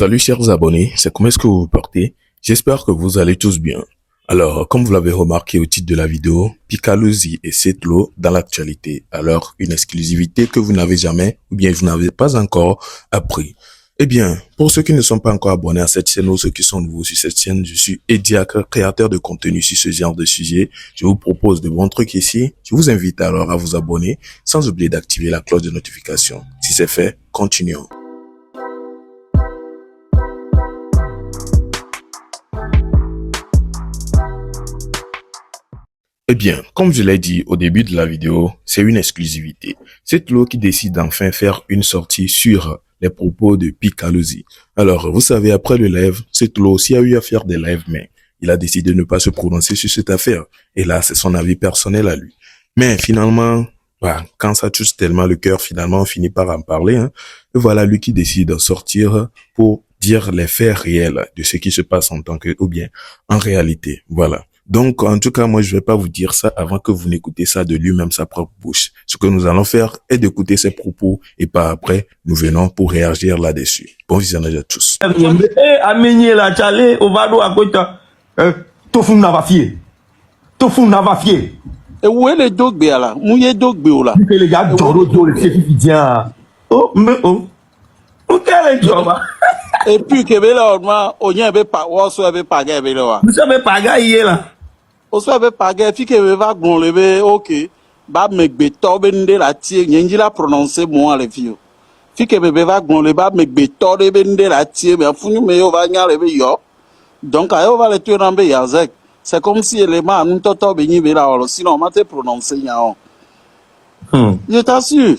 Salut chers abonnés, c'est comment est-ce que vous vous portez? J'espère que vous allez tous bien. Alors, comme vous l'avez remarqué au titre de la vidéo, Picalosi et Setlo dans l'actualité. Alors, une exclusivité que vous n'avez jamais ou bien vous n'avez pas encore appris. Eh bien, pour ceux qui ne sont pas encore abonnés à cette chaîne ou ceux qui sont nouveaux sur cette chaîne, je suis Ediak, créateur de contenu sur ce genre de sujet. Je vous propose de bons trucs ici. Je vous invite alors à vous abonner sans oublier d'activer la cloche de notification. Si c'est fait, continuons. Eh bien, comme je l'ai dit au début de la vidéo, c'est une exclusivité. C'est Setlo qui décide d'enfin faire une sortie sur les propos de Picalosi. Alors, vous savez, après le live, Setlo aussi a eu à faire des lives, mais il a décidé de ne pas se prononcer sur cette affaire. Et là, c'est son avis personnel à lui. Mais finalement, quand ça touche tellement le cœur, finalement, on finit par en parler. Et voilà lui qui décide de sortir pour dire les faits réels de ce qui se passe en tant que, ou bien, en réalité. Voilà. Donc, en tout cas, moi, je vais pas vous dire ça avant que vous n'écoutez ça de lui-même, sa propre bouche. Ce que nous allons faire est d'écouter ses propos et par après, nous venons pour réagir là-dessus. Bon visionnage à tous. Et où est le dogbe là? Où est le dogbe là? Les gars, oh, mais oh, quel est job? Et puis que là, on y avait pas, on soit avait pas gagné là. Vous savez pas gagner là. On soit avait pas gagné, puis que va gonlever, ok. Ba me beto bende la tie, nyenji la prononcer moi les filles. Puis que bébé va gonlever, ba me beto bende la tie, mais funu me yo va nyalever yo. Donc ayo va le tuer en yazek. C'est comme si élément nous toto béni là, sinon on m'a te prononcer yao. Je t'assure.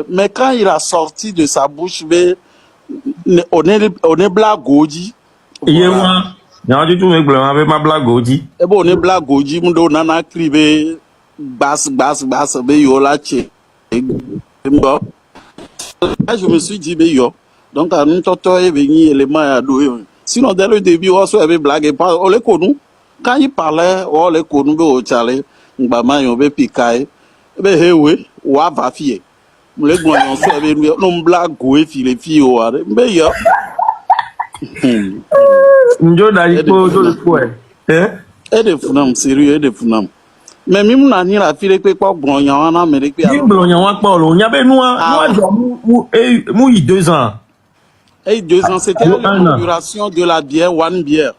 Mais quand il a sorti de sa bouche, on est blagoji. Il y a moi, du tout, mais avec ma blagoji. Et bon, on est blagoji, on a crié basse, mais yola tché. Je me suis dit, mais yo. Donc, à nous, toto est venu, élément à doué. Sinon, dès le début, on avait blagué, on les connu. Quand il parlait, on les connu, on tchalé, on va piquer. Ben hewe wa va fie mle gwan so be no mbla go e fi le fi o are mbe yo njo da ipo to le po e de funam sérieux e de funam mais mi na ni la fi le pe po gbon yan na me le pe ni gbon yan wa po lo yan be nu mu yi 2 ans et 2 ans c'était l'inauguration de la bière one bière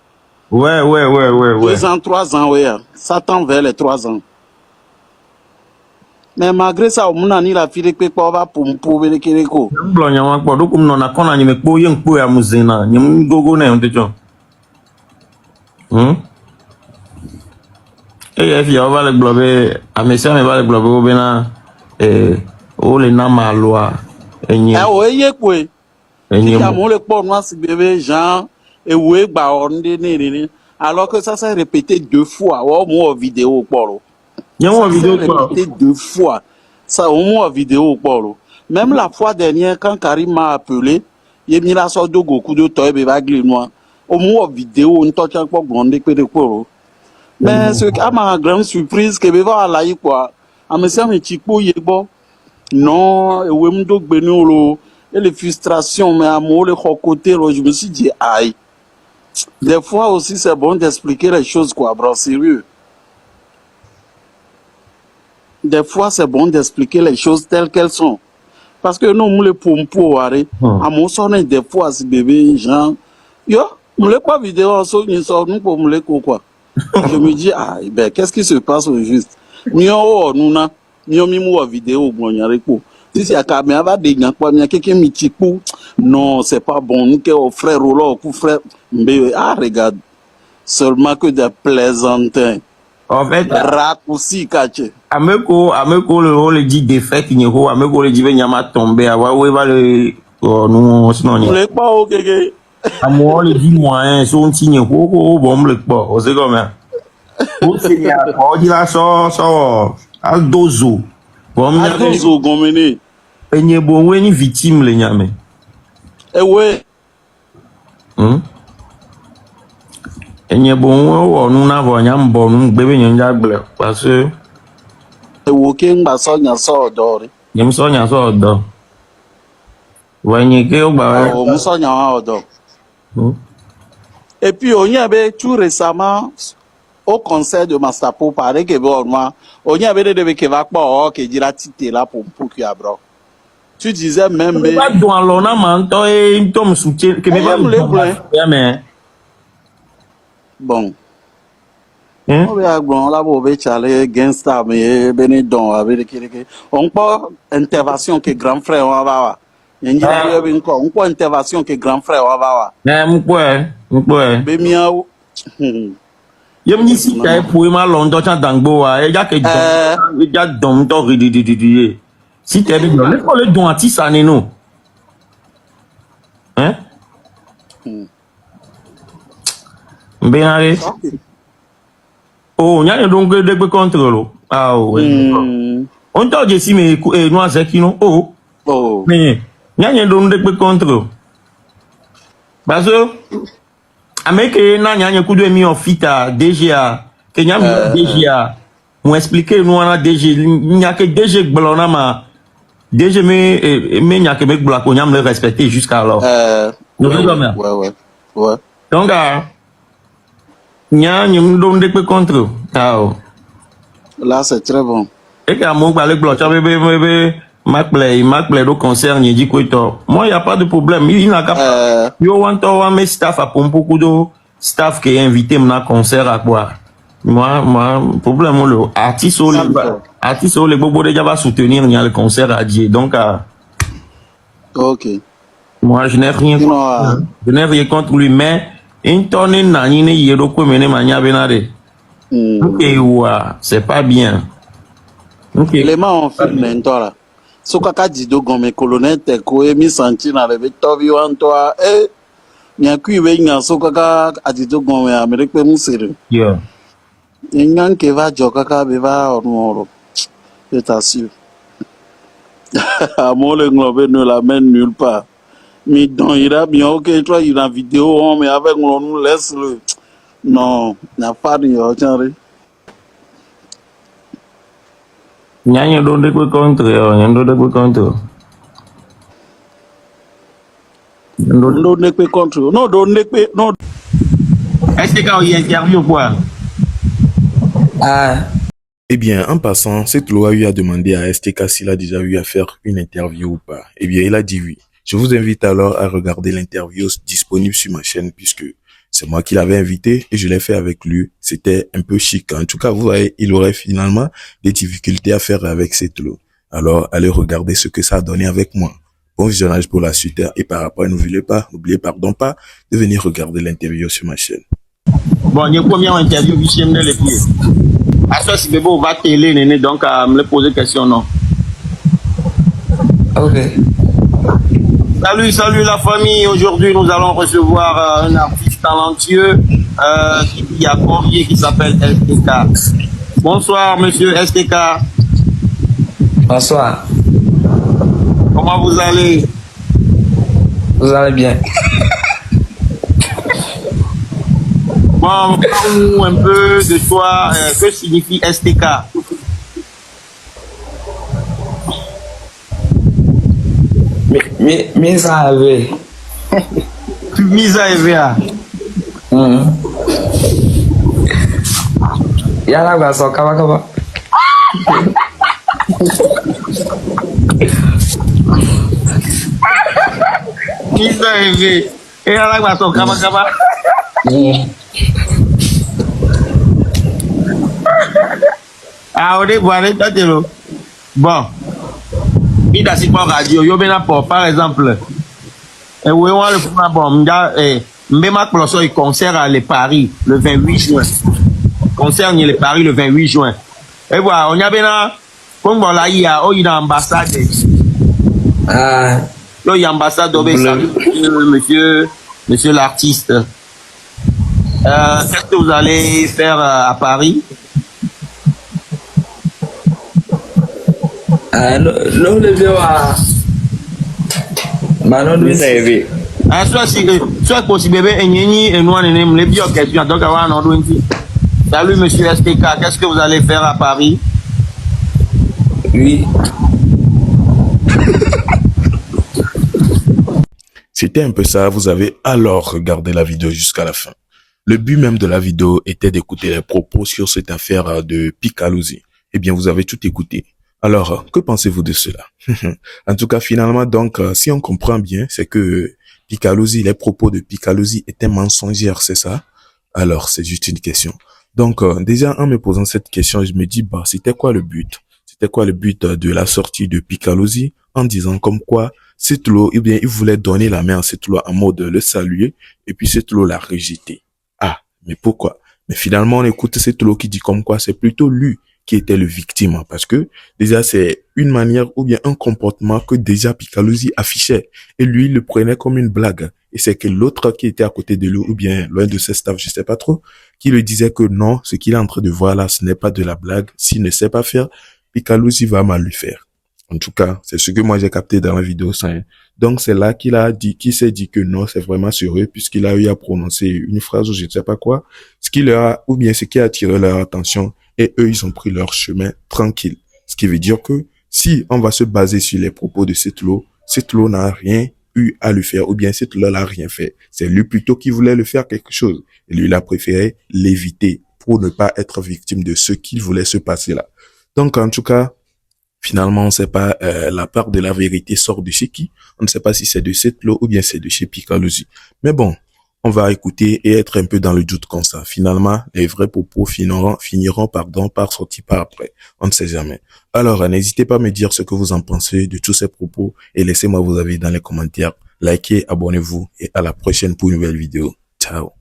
ouais 2 ans 3 ans ouais ça tend vers les 3 ans. Mais malgré ça, on a ni la fille qui peut pas pour le Kéréko. Blanc, on a donc on a qu'on a ni me pour y pour à Mouzena, ni mon gogo ne on te dit. Et il va le globe, à mes sœurs, va le globe au Bénin, oh les nama loi. Ah ouais, quoi. Il y a mon le port noir, c'est bébé Jean, et ouais, bah on est alors que ça s'est répété 2 fois, au moins vidéo au port. Il y a une vidéo répété 2 fois. Ça, au moins vidéo au port. Même la fois dernière, quand Karim m'a appelé, il a mis la sorte de Goku de Toy Bevagli moi. Au moins vidéo, on touche encore grande que de poro. Mais ce qui a ma grande surprise, que Beva a laï quoi. A me semble que Chico Yebo. Non, et Wemdo Benolo, et les frustrations, mais à moi, le côté, je me suis dit, aïe. Des fois aussi, c'est bon d'expliquer les choses, quoi, bro, sérieux. Des fois, c'est bon d'expliquer les choses telles qu'elles sont. Parce que nous, nous les pompons, à mon son, des fois, c'est bébé, genre, yo, nous les pas vidéo, nous sommes pour nous les quoi. Je me dis, ah, ben, qu'est-ce qui se passe au juste? Nous, nous, vidéo, bon, y a si c'est à caméra, va des gens, quoi, il y a quelqu'un qui me non, c'est pas bon, nous, qui frère, ou frère, mais, ah, regarde, seulement que des plaisantins. En fait, raccourci caché. Ameko le dit défait qui n'y a Ameko le dit venyama tomber à ouais va le nous sinon on le pas au kéké. Ameko le dit moyen son signe bon le pas c'est comme ça. Pour c'est on dit la so al dozo. Bon al dozo gomene. Enye bon weni victime le nyame. Eh ouais. Enye bon nous n'avons nyam bon nous bébé nyanja ble parce que Woking Basonia saw Dory. Yam Sonia saw the Voyez que au bas. Oh, Moussa Nyawa Odo. Et puis, on y avait tout récemment au concert de Mastapo, pareil que bon, on y avait des qui va pas, qui dira tité là pour qu'il y a bro. Tu disais même. Pas dans l'on manteau et tom soutien que mais bon. On va bon là pour aller gangsta mais Benedon avec on pas intervention que grand frère on va. On pas intervention que grand frère on va. Mon Bemiao. Yem ni si tay pour ma londo cha dangbo wa e ja ke don e ja don to rididididi si tay bi don le ko le don ati sa ni no hein mbenare oh nya don gbe de control ah on to je si me no azeki no oh mais nya don de control bazo ameke na nya kudu emi on fita DGA kenya DGA on expliquer nous on DG nya ke DG gblona ma DG me nya ke me gbla ko nya me respecter jusqu'à alors ouais donc nya nyum don de pe contre là c'est très bon et que mon gba le gblo cha bebe Mac-Play au concert, il dit quoi moi, il n'y a pas de problème. Il n'a qu'à yo want to mes staff à beaucoup de staff qui est invité à concert à quoi. Moi, problème le artiste les bobo déjà va soutenir le concert à Dieu. Donc OK. Moi, je n'ai rien contre lui mais une tonne nani ne yero ko mene manya benade. OK, c'est pas bien. OK. Les mains en film là. Sokaka dido gome colonel teko emi santi na lebe tovi wantoa nyaku iwe nya sokaka adido gome amerique musere yeah nyan ke va jokaka be va onoro je t'assure amole nglobe ne la mène nulle part mi don ira bien OK toi il en vidéo mais avec nous laisse le non n'a pas de genre Nyanya don de ko contre nyando de ko contre non ne peut contre non don ne peut non est-ce que quand il interview quoi Eh bien, en passant, cette loi lui a demandé à STK s'il a déjà eu à faire une interview ou pas. Eh bien, il a dit oui. Je vous invite alors à regarder l'interview disponible sur ma chaîne puisque c'est moi qui l'avais invité et je l'ai fait avec lui. C'était un peu chic. En tout cas, vous voyez, il aurait finalement des difficultés à faire avec cette loi. Alors, allez regarder ce que ça a donné avec moi. Bon visionnage pour la suite. Et par rapport, n'oubliez pas de venir regarder l'interview sur ma chaîne. Bon, il y a première interview, je me les pieds. À ce si bébé, on va télé, néné, donc à me poser question, non? OK. Salut la famille. Aujourd'hui, nous allons recevoir un artiste talentueux qui a convié, qui s'appelle STK. Bonsoir, monsieur STK. Bonsoir. Comment vous allez? Vous allez bien? Bon, parle-nous un peu de toi. Que signifie STK? Misa ave. Misa EVA. Yala baso kaba. Misa EVA. Et yala baso kaba. Ah, on est bon, bon. Il a si bon radio, yo bena par exemple. Et oui, on le fond bon, m'ma closo il concert à les Paris le 28 juin. Concert ni les Paris le 28 juin. Et voilà, on y a bena comme bon là il y a ambassade. Là il y a ambassade monsieur l'artiste. Qu'est-ce que vous allez faire à Paris? Non, le vieux a. Manon, nous savons. Soit possible, et nous, on est les bio questions. Donc, salut, monsieur STK. Qu'est-ce que vous allez faire à Paris? Oui. C'était un peu ça, vous avez alors regardé la vidéo jusqu'à la fin. Le but même de la vidéo était d'écouter les propos sur cette affaire de Picalosi. Eh bien, vous avez tout écouté. Alors, que pensez-vous de cela? En tout cas, finalement, donc, si on comprend bien, c'est que Picalosi, les propos de Picalosi étaient mensongers, c'est ça? Alors, c'est juste une question. Donc, déjà, en me posant cette question, je me dis, bah, c'était quoi le but? C'était quoi le but de la sortie de Picalosi en disant comme quoi Setlo, eh bien, il voulait donner la main à Setlo en mode le saluer, et puis Setlo l'a rejeté. Ah, mais pourquoi? Mais finalement, on écoute Setlo qui dit comme quoi c'est plutôt lui qui était le victime, parce que déjà c'est une manière ou bien un comportement que déjà Picalosi affichait, et lui il le prenait comme une blague. Et c'est que l'autre qui était à côté de lui, ou bien l'un de ses staffs, je sais pas trop, qui lui disait que non, ce qu'il est en train de voir là, ce n'est pas de la blague. S'il ne sait pas faire, Picalosi va mal lui faire. En tout cas, c'est ce que moi j'ai capté dans la vidéo. Ça, hein. Donc c'est là qu'il a dit, qu'il s'est dit que non, c'est vraiment sérieux, puisqu'il a eu à prononcer une phrase ou je ne sais pas quoi, ce qui leur a, ou bien ce qui a attiré leur attention, et eux ils ont pris leur chemin tranquille. Ce qui veut dire que si on va se baser sur les propos de Setlo n'a rien eu à lui faire, ou bien Setlo n'a rien fait. C'est lui plutôt qui voulait le faire quelque chose. Et lui, il a préféré l'éviter pour ne pas être victime de ce qu'il voulait se passer là. Donc, en tout cas, finalement, on ne sait pas, la part de la vérité sort de chez qui. On ne sait pas si c'est de Setlo ou bien c'est de chez Picalosi. Mais bon, on va écouter et être un peu dans le doute comme ça. Finalement, les vrais propos finiront par sortir par après. On ne sait jamais. Alors, n'hésitez pas à me dire ce que vous en pensez de tous ces propos et laissez-moi vos avis dans les commentaires. Likez, abonnez-vous et à la prochaine pour une nouvelle vidéo. Ciao.